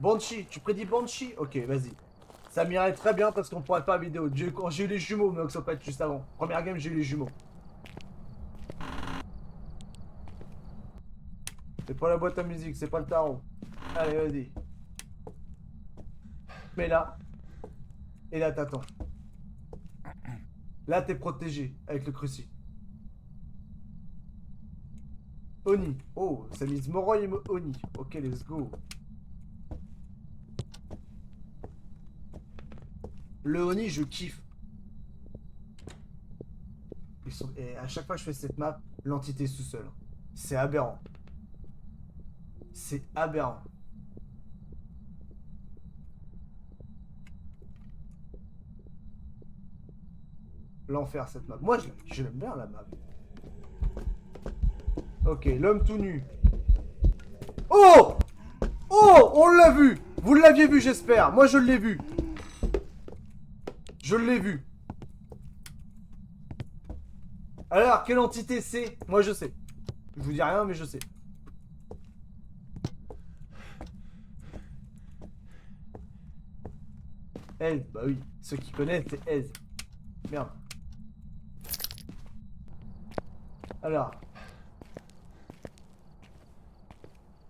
Banshee, tu prédis Banshee? Ok, vas-y. Ça m'irait très bien parce qu'on pourrait faire vidéo. J'ai eu les jumeaux, mais Oxopet, juste avant. Première game, j'ai eu les jumeaux. C'est pas la boîte à musique, c'est pas le tarot. Allez, vas-y. Mais là. Et là, t'attends. Là, t'es protégé avec le cruci. Oni. Oh, ça mise Moroi et Oni. Ok, let's go. Le Oni, je kiffe. Et à chaque fois que je fais cette map, l'entité est sous-sol. C'est aberrant. C'est aberrant. L'enfer cette map. Moi, je l'aime bien la map. Ok, l'homme tout nu. Oh! Oh! On l'a vu! Vous l'aviez vu, j'espère. Moi, je l'ai vu. Je l'ai vu. Alors, quelle entité c'est? Moi, je sais. Je vous dis rien, mais je sais. Ez, bah oui, ceux qui connaissent, c'est Ez. Merde. Alors.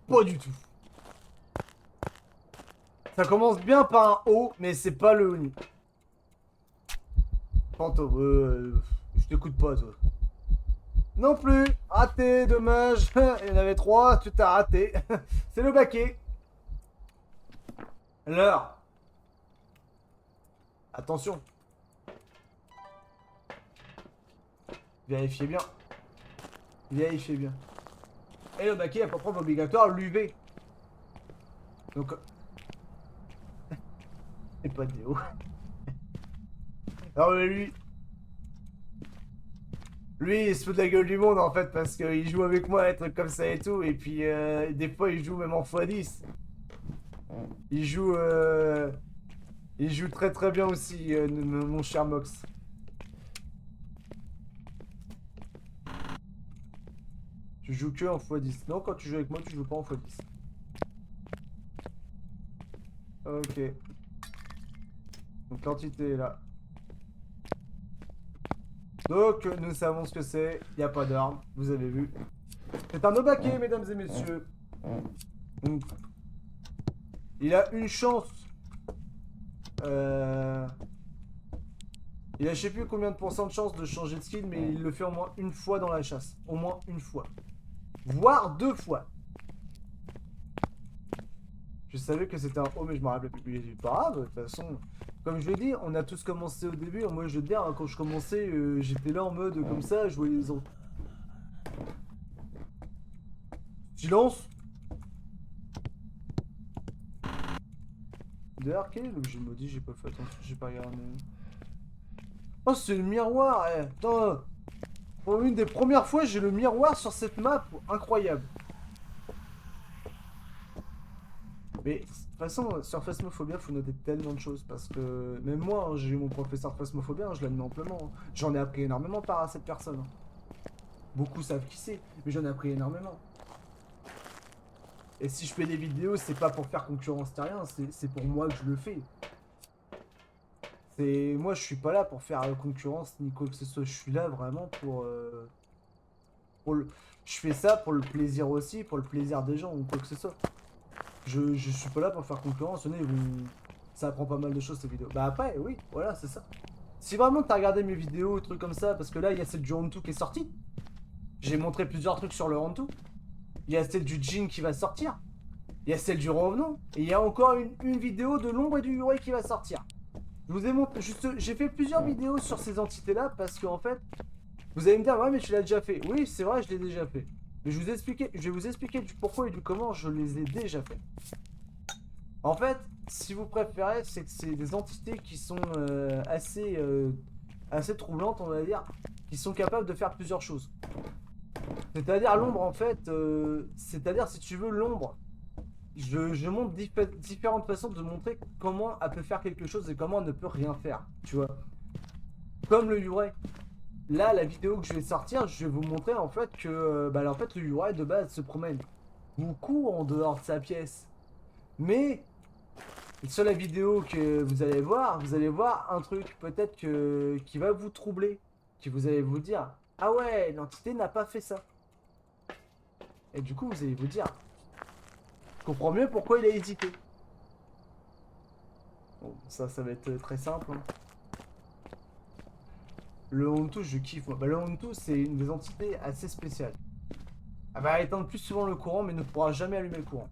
Pas du tout. Ça commence bien par un O, mais c'est pas le Oni. Fantôme, je t'écoute pas, toi. Non plus, raté, dommage. Il y en avait 3, tu t'as raté. C'est le baquet. Alors. Attention. Vérifiez bien. Vérifiez bien. Et le baquet a pas preuve obligatoire l'UV. Donc. Et pas de déo. Alors lui. Lui, il se fout de la gueule du monde en fait parce qu'il joue avec moi, des trucs comme ça et tout. Et puis des fois, il joue même en x10. Il joue. Il joue très très bien aussi, mon cher Mox. Tu joues que en x10. Non, quand tu joues avec moi, tu joues pas en x10. Ok. Donc l'entité est là. Donc nous savons ce que c'est. Il n'y a pas d'arme, vous avez vu. C'est un Obake, mesdames et messieurs. Donc, il a une chance. Il a je sais plus combien de pourcents de chance de changer de skin, mais il le fait au moins une fois dans la chasse. Au moins une fois. Voire 2 fois. Je savais que c'était un O, mais je me rappelais plus. Pas grave, de toute façon. Comme je l'ai dit, on a tous commencé au début. Moi, je veux dire, hein, quand je commençais, j'étais là en mode comme ça, je voyais les autres. Silence. D'ailleurs, quel est l'objet maudit? J'ai pas fait attention, j'ai pas regardé. Oh, c'est le miroir, eh. Putain. Pour une des premières fois, j'ai le miroir sur cette map. Incroyable. Mais de toute façon, sur Phasmophobia, faut noter tellement de choses. Parce que même moi, hein, j'ai eu mon professeur Phasmophobia, hein, je l'admets amplement. Hein. J'en ai appris énormément par cette personne. Hein. Beaucoup savent qui c'est, mais j'en ai appris énormément. Et si je fais des vidéos, c'est pas pour faire concurrence, c'est rien, c'est pour moi que je le fais. Moi, je suis pas là pour faire concurrence ni quoi que ce soit. Je suis là vraiment pour je fais ça pour le plaisir aussi, pour le plaisir des gens ou quoi que ce soit. Je suis pas là pour faire concurrence. Tenez, ça apprend pas mal de choses ces vidéos. Bah après, oui, voilà, c'est ça. Si vraiment t'as regardé mes vidéos, trucs comme ça, parce que là, il y a celle du Hantu qui est sortie. J'ai montré plusieurs trucs sur le Hantu. Il y a celle du Jin qui va sortir. Il y a celle du Revenant. Et il y a encore une vidéo de l'ombre et du Yurei qui va sortir. Je vous ai montré, j'ai fait plusieurs vidéos sur ces entités-là parce qu'en fait, vous allez me dire, ouais, mais tu l'as déjà fait. Oui, c'est vrai, je l'ai déjà fait. Mais je vais vous expliquer du pourquoi et du comment je les ai déjà fait. En fait, si vous préférez, c'est que c'est des entités qui sont assez troublantes, on va dire, qui sont capables de faire plusieurs choses. C'est-à-dire l'ombre, en fait, c'est-à-dire si tu veux l'ombre, je montre différentes façons de montrer comment elle peut faire quelque chose et comment elle ne peut rien faire, tu vois. Comme le Yurei. Là, la vidéo que je vais sortir, je vais vous montrer en fait que en fait, le Yurei de base se promène beaucoup en dehors de sa pièce. Mais sur la vidéo que vous allez voir un truc peut-être qui va vous troubler, qui vous allez vous dire, ah ouais, l'entité n'a pas fait ça. Et du coup, vous allez vous dire, je comprends mieux pourquoi il a hésité. Bon, ça va être très simple. Hein. Le Hantu, je kiffe. Moi. Bah, le Hantu, c'est une des entités assez spéciales. Elle va éteindre plus souvent le courant, mais ne pourra jamais allumer le courant.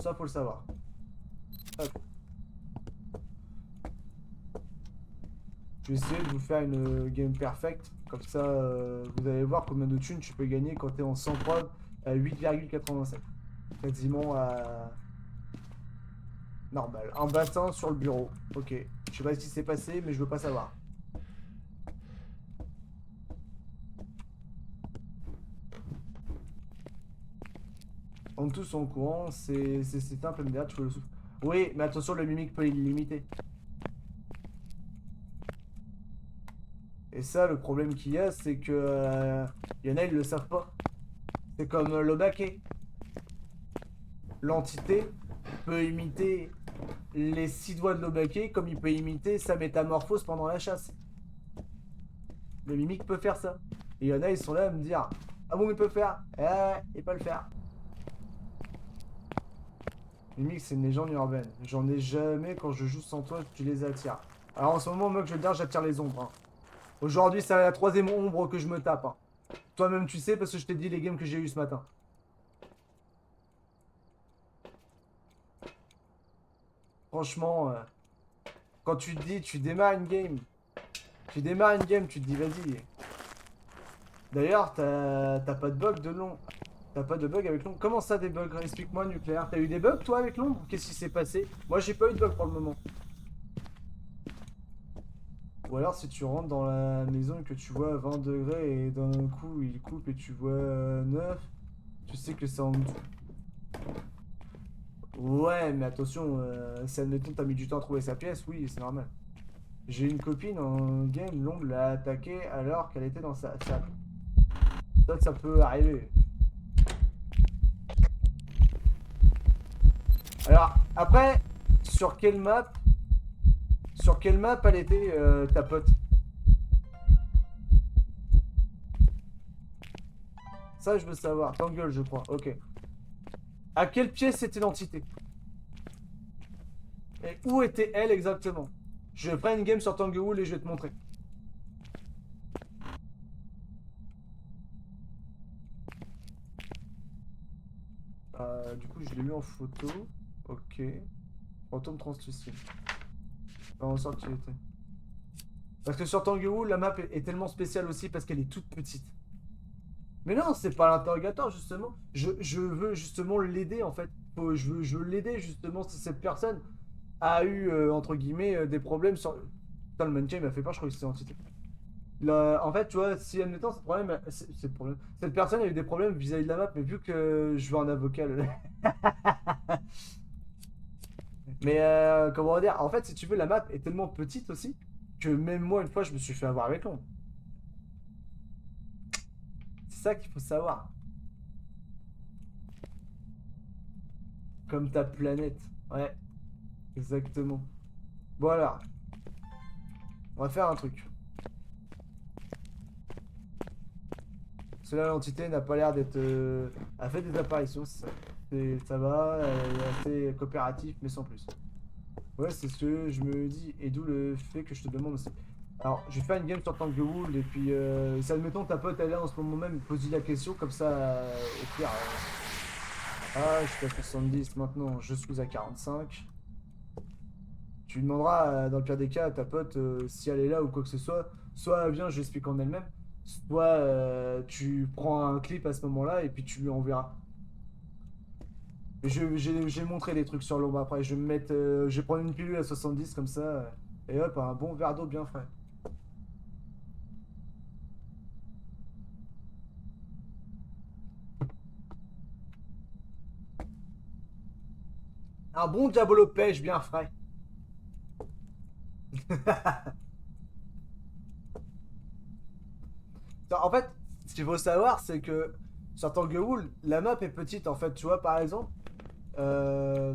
Ça, faut le savoir. Hop. Je vais essayer de vous faire une game perfect. Comme ça, vous allez voir combien de thunes tu peux gagner quand tu es en 100 preuves à 8,87. Quasiment à... normal. Un bassin sur le bureau. Ok. Je sais pas ce qui s'est passé, mais je veux pas savoir. En tous sont au courant, c'est simple, mais là tu peux le souffler. Oui, mais attention, le mimique peut limiter. Et ça, le problème qu'il y a, c'est que y en a, ils le savent pas. C'est comme l'Obake. L'entité peut imiter les 6 doigts de l'Obake comme il peut imiter sa métamorphose pendant la chasse. Le mimique peut faire ça. Et il y en a, ils sont là à me dire, ah bon, il peut le faire. Il peut le faire. Mimique, c'est une légende urbaine. J'en ai jamais quand je joue sans toi, tu les attires. Alors en ce moment, moi que je veux dire, j'attire les ombres. Hein. Aujourd'hui, c'est la 3e ombre que je me tape. Hein. Toi-même, tu sais, parce que je t'ai dit les games que j'ai eu ce matin. Franchement, quand tu te dis, tu démarres une game. Tu démarres une game, tu te dis, vas-y. D'ailleurs, t'as pas de bug de long. T'as pas de bug avec l'ombre. Comment ça, des bugs? Explique-moi, Nucléaire. T'as eu des bugs, toi, avec l'ombre? Qu'est-ce qui s'est passé? Moi, j'ai pas eu de bug pour le moment. Ou alors, si tu rentres dans la maison et que tu vois 20 degrés et d'un coup, il coupe et tu vois 9, tu sais que c'est en dessous. Ouais, mais attention, si admettons t'as mis du temps à trouver sa pièce, oui, c'est normal. J'ai une copine en game, l'ombre l'a attaquée alors qu'elle était dans sa salle. Ça peut arriver. Alors, après, sur quelle map elle était ta pote? Ça, je veux savoir. Tangle, je crois. Ok. À quelle pièce était l'entité? Et où était elle exactement? Je ferai une game sur Tangle et je vais te montrer. Du coup, je l'ai mis en photo. Ok. Fantôme translucide. Faire en sorte qu'il était. Parce que sur Tangue, la map est tellement spéciale aussi parce qu'elle est toute petite. Mais non, c'est pas l'interrogatoire, justement. Je veux justement l'aider, en fait. Je veux l'aider, justement, si cette personne a eu, entre guillemets, des problèmes sur... Putain, le mannequin, il m'a fait peur, je crois que c'était entité. En fait, tu vois, si admettons, ce problème, c'est le problème. Cette personne a eu des problèmes vis-à-vis de la map, mais vu que je veux un avocat, mais comment dire, en fait, si tu veux, la map est tellement petite aussi que même moi, une fois, je me suis fait avoir avec l'ombre. C'est ça qu'il faut savoir. Comme ta planète. Ouais, exactement. Voilà, on va faire un truc. Cela, l'entité n'a pas l'air d'être... a fait des apparitions, ça va, elle est assez coopératif, mais sans plus. Ouais, c'est ce que je me dis, et d'où le fait que je te demande aussi. Alors, je vais faire une game sur Tanglewood, et puis, si admettons ta pote elle est là en ce moment même, pose-lui la question, comme ça, au pire... ah, je suis à 70 maintenant, je suis à 45. Tu lui demanderas, dans le pire des cas, à ta pote, si elle est là ou quoi que ce soit, soit elle vient, je lui explique en elle-même, soit tu prends un clip à ce moment-là, et puis tu lui enverras. J'ai montré des trucs sur l'ombre après. Je vais me mettre. Je vais prendre une pilule à 70 comme ça. Et hop, un bon verre d'eau bien frais. Un bon diabolo pêche bien frais. En fait, ce qu'il faut savoir, c'est que sur Tanglewood, la map est petite. En fait, tu vois, par exemple. Euh...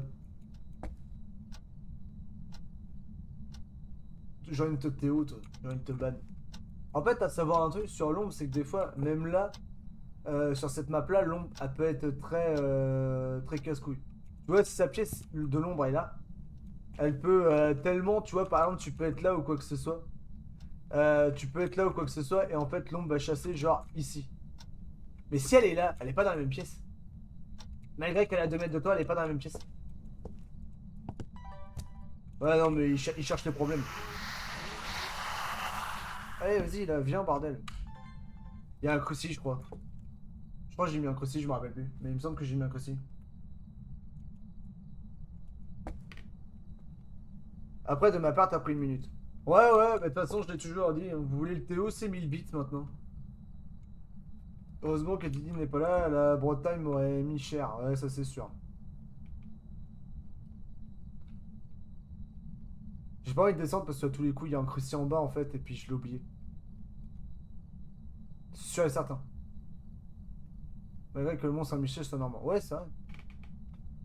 J'ai envie de te Théo, toi. J'ai envie de te ban. En fait, à savoir un truc sur l'ombre, c'est que des fois, même là, sur cette map-là, l'ombre, elle peut être très, très casse-couille. Tu vois, si sa pièce de l'ombre est là, elle peut tellement, tu vois, par exemple, tu peux être là ou quoi que ce soit. Tu peux être là ou quoi que ce soit, et en fait, l'ombre va chasser, genre, ici. Mais si elle est là, elle est pas dans la même pièce. Malgré qu'elle est à 2 mètres de toi, elle est pas dans la même pièce. Ouais, non, mais il cherche les problèmes. Allez, vas-y, là, viens, bordel. Il y a un cruci, je crois. Je crois que j'ai mis un cruci, je me rappelle plus. Mais il me semble que j'ai mis un cruci. Après, de ma part, t'as pris une minute. Ouais, ouais, mais de toute façon, je l'ai toujours dit. Hein, vous voulez le Théo, c'est 1000 bits maintenant. Heureusement que Didi n'est pas là, la Bretagne m'aurait mis cher. Ouais, ça c'est sûr. J'ai pas envie de descendre parce que à tous les coups, il y a un cruci en bas en fait, et puis je l'ai oublié. C'est sûr et certain. Malgré que le Mont Saint-Michel soit normand. Ouais, ça.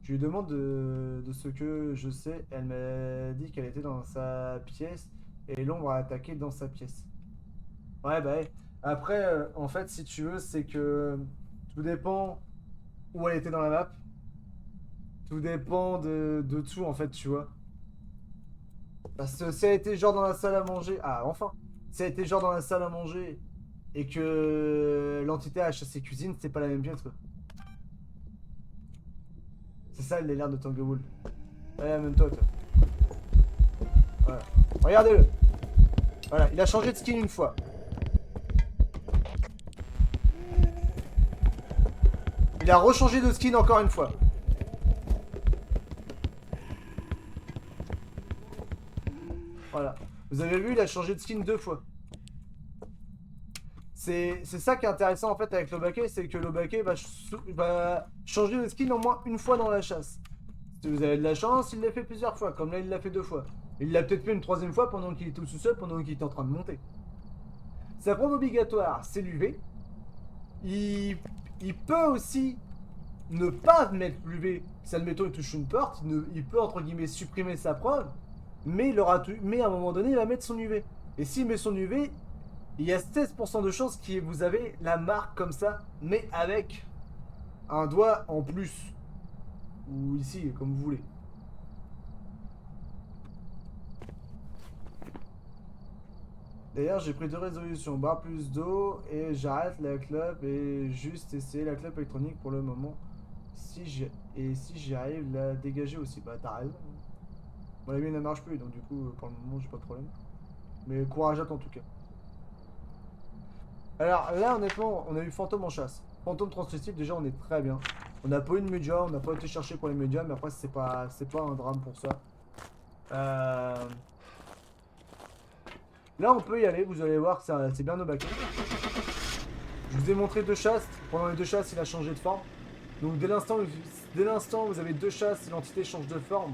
Je lui demande de ce que je sais. Elle m'a dit qu'elle était dans sa pièce et l'ombre a attaqué dans sa pièce. Ouais, bah ouais. Après, en fait, si tu veux, c'est que tout dépend où elle était dans la map. Tout dépend de tout, en fait, tu vois. Parce que si elle était genre dans la salle à manger. Ah, enfin! Si elle était genre dans la salle à manger et que l'entité a chassé cuisine, c'est pas la même pièce, quoi. C'est ça le délire de Tango Bull. Ouais, même toi, toi. Voilà. Regardez-le. Voilà, il a changé de skin une fois. Il a rechangé de skin encore une fois. Voilà. Vous avez vu, il a changé de skin 2 fois. C'est ça qui est intéressant en fait avec l'Obake, c'est que l'Obake va changer de skin au moins une fois dans la chasse. Si vous avez de la chance, il l'a fait plusieurs fois, comme là il l'a fait 2 fois. Il l'a peut-être fait une 3e fois pendant qu'il était tout seul, pendant qu'il était en train de monter. Sa preuve obligatoire, c'est l'UV. Il peut aussi ne pas mettre l'UV. Si admettons il touche une porte, il peut entre guillemets supprimer sa preuve, mais à un moment donné il va mettre son UV. Et s'il met son UV, il y a 16% de chances que vous avez la marque comme ça, mais avec un doigt en plus. Ou ici, comme vous voulez. D'ailleurs, j'ai pris 2 résolutions. Boire plus d'eau et j'arrête la clope et juste essayer la clope électronique pour le moment. Si j'y arrive, la dégager aussi. Bah, t'as raison. Bon, la mienne ne marche plus, donc du coup, pour le moment, j'ai pas de problème. Mais courage à toi en tout cas. Alors là, honnêtement, on a eu fantôme en chasse. Fantôme transvestite, déjà, on est très bien. On n'a pas eu de médias, on n'a pas été chercher pour les médias, mais après, c'est pas un drame pour ça. Là, on peut y aller, vous allez voir que c'est bien nos baquets. Je vous ai montré 2 chasses. Pendant les 2 chasses, il a changé de forme. Donc dès l'instant où vous avez 2 chasses et l'entité change de forme,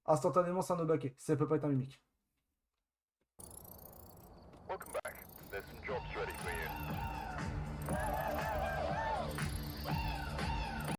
instantanément, c'est un Obake. Ça peut pas être un mimique. Welcome back. There's some jobs ready for